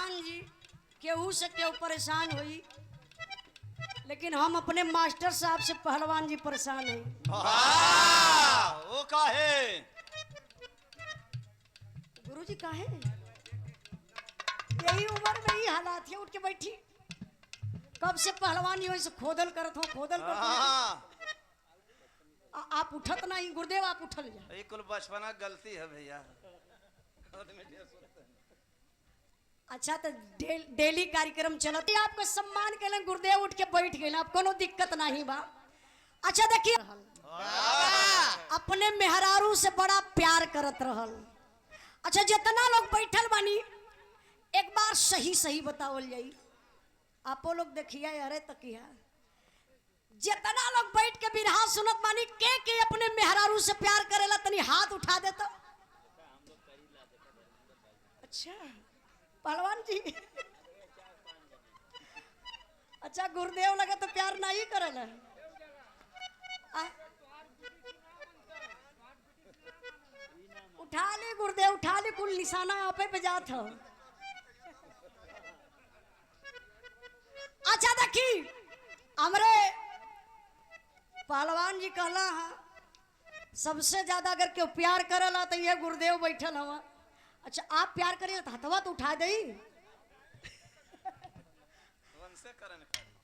पहलवान जी केहू से केहू परेशान हुई, लेकिन हम अपने मास्टर साहब से पहलवान जी परेशान हैं। वो काहे? गुरुजी काहे? यही उम्र में ही हालात है, उठ के बैठी। कब से पहलवान ही से खोदल करत हो, खोदल करत हो। आप उठत नहीं गुरुदेव, आप उठल जा। ये कुल बचपना गलती है भैया। अच्छा तो डेली कार्यक्रम चलते आपका सम्मान के लिए गुरुदेव उठ के बैठ गए, आप कोनो दिक्कत नहीं बा। अच्छा देखिए अपने मेहरारू से बड़ा प्यार करत रहल। अच्छा जितना लोग बैठल बानी एक बार सही सही बतावल जाई, आपो लोग देखिए। अरे तकिया जितना लोग बैठ के बिरहा सुनत बानी के अपने मेहरारू से प्यार करेला तनी हाथ उठा दे तो। अच्छा पहलवान जी अच्छा गुरुदेव लगा तो प्यार नहीं करेला। उठा ले गुरुदेव उठा ले, कुल निशाना आपे पे जात हो। अच्छा देखी हमरे पहलवान जी कहला है सबसे ज्यादा अगर क्यों प्यार करेला तो ये गुरुदेव बैठल हवा। अच्छा आप प्यार करिए तो हथवा तो उठा दई।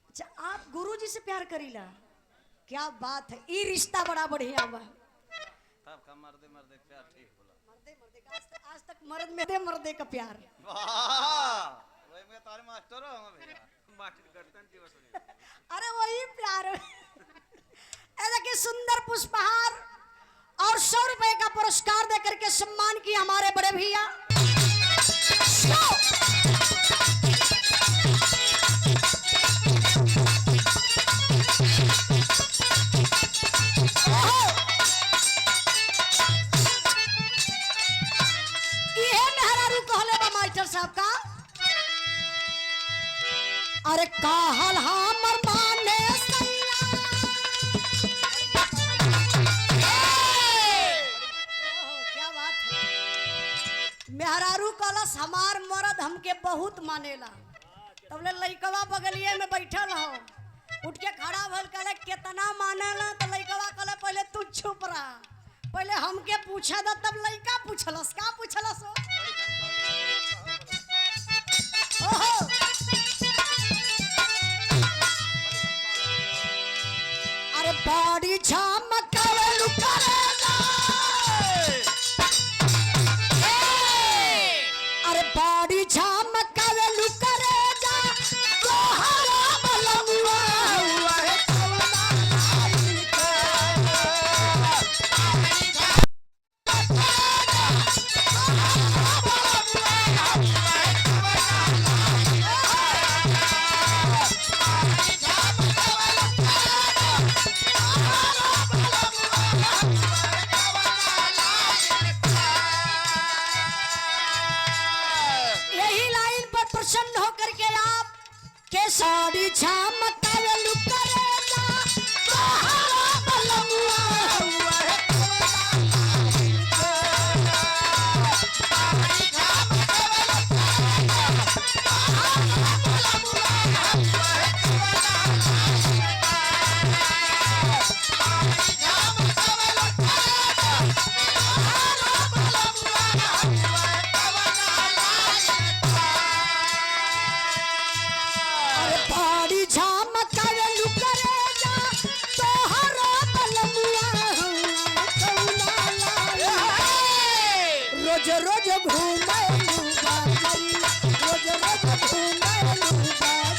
अच्छा आप गुरुजी से प्यार करीला, क्या बात है, ये रिश्ता बड़ा बढ़िया बा। तब का मर्दे मर्दे प्यार ठीक होला। मर्दे का आज तक मर्दे का प्यार। वही मैं तारे मास्टर हूं भैया। मास्टर गर्दन जी वसूली। अरे वही प्यार। ऐसा कि सुंदर पुष्पहार और 100 रुपए का पुरस्कार देकर के सम्मान किया हमारे बड़े भैया। ये मेहरारू कहले बा मास्टर साहब का, अरे कहल हमर माने मेहरारू कलश हमार मर्द हमके बहुत मानेला। तब ले लइकवा बगलिए में बैठल हो, उठ के खड़ा भल कहले कितना मानेला। तो लइकवा कहले पहले तू चुप रहा, पहले हमके पूछा दा। तब लइका पूछलस का पूछलस हो? ओहो अरे बड़ी झमकावेलु करेला, बड़ी झमकावेलु करेजा तोहरा बलमुआ हुआ है कौना लाइन के। प्रसन्न होकर के आप के साड़ी झमकावेलु करेला तोहरा बलमुआ हुआ है कौना लाइन रोज घूमेलु बाजरी, रोज घूमेलु बाजरी।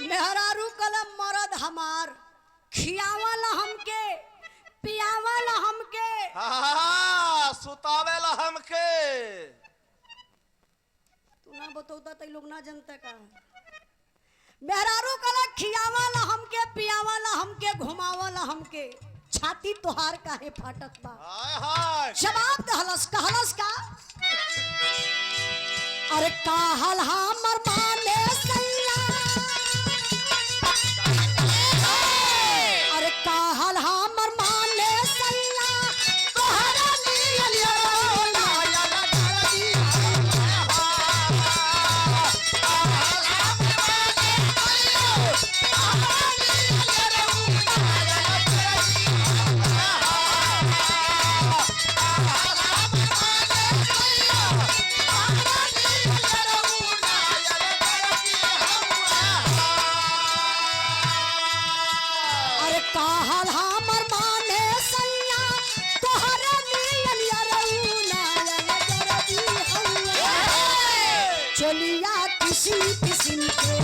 मेहरारू कलम मरद हमार खियावला हमके पियावला हमके सुतावेला हमके। तू ना बतौता तो लोग ना जनता का। मेहरारू कला खियावाला हमके पियावाला हमके घुमावाला हमके, छाती तोहार काहे फाटत बा। हाय हाय जवाब दहलस कहलस का, अरे काहल हमर माने सैया अरे काहल हमर माने सैया तोहरा नियन यरौना अरे काहल हमर माने सैया तोहरा नियन यरौना यरजी हौवा चलिया किसी किस्म के